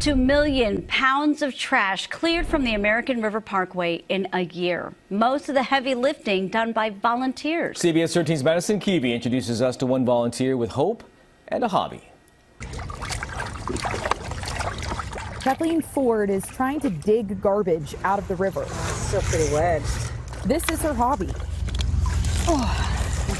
2 million pounds of trash cleared from the American River Parkway in a year. Most of the heavy lifting done by volunteers. CBS 13's Madisen Keavy introduces us to one volunteer with hope and a hobby. Kathleen Ford is trying to dig garbage out of the river. Still pretty wet. This is her hobby. We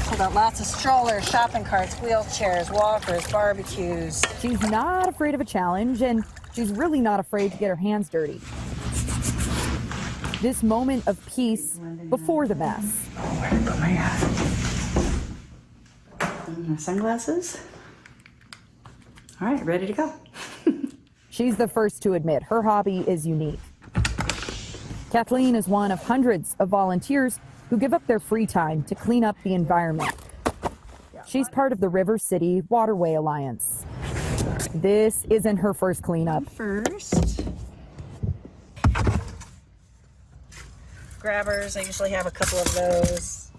pulled out lots of strollers, shopping carts, wheelchairs, walkers, barbecues. She's not afraid of a challenge, and she's really not afraid to get her hands dirty. This moment of peace before the mess. Oh, where did I put my hat? My sunglasses. All right, ready to go. She's the first to admit her hobby is unique. Kathleen is one of hundreds of volunteers who give up their free time to clean up the environment. She's part of the River City Waterway Alliance. This isn't her first cleanup. First, grabbers. I usually have a couple of those.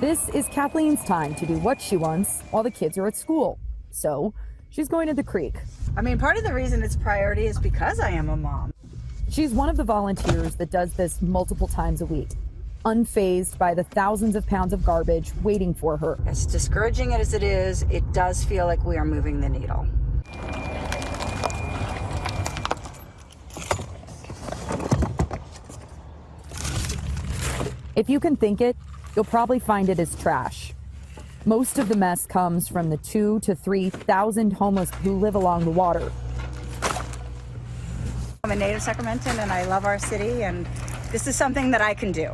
This is Kathleen's time to do what she wants while the kids are at school. So she's going to the creek. I mean, part of the reason it's priority is because I am a mom. She's one of the volunteers that does this multiple times a week, unfazed by the thousands of pounds of garbage waiting for her. As discouraging as it is, it does feel like we are moving the needle. If you can think it, you'll probably find it as trash. Most of the mess comes from the 2,000 to 3,000 homeless who live along the water. I'm a native Sacramentan and I love our city, and this is something that I can do.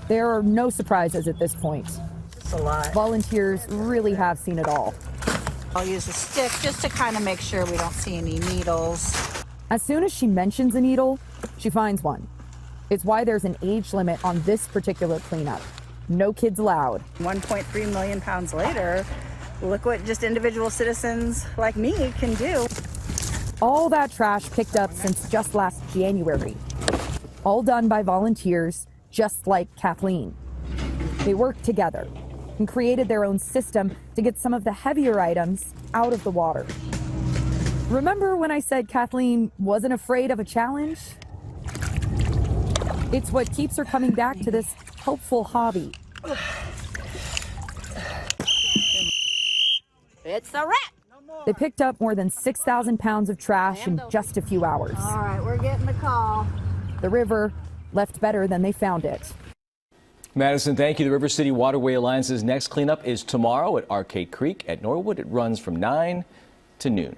There are no surprises at this point. It's a lot. Volunteers really have seen it all. I'll use a stick just to kind of make sure we don't see any needles. As soon as she mentions a needle, she finds one. It's why there's an age limit on this particular cleanup. No kids allowed. 1.3 million pounds later, look what just individual citizens like me can do. All that trash picked up since just last January. All done by volunteers just like Kathleen. They worked together and created their own system to get some of the heavier items out of the water. Remember when I said Kathleen wasn't afraid of a challenge? It's what keeps her coming back to this helpful hobby. It's a wrap. They picked up more than 6,000 pounds of trash in just a few hours. All right, we're getting the call. The river left better than they found it. Madisen, thank you. The River City Waterway Alliance's next cleanup is tomorrow at Arcade Creek at Norwood. It runs from 9 to noon.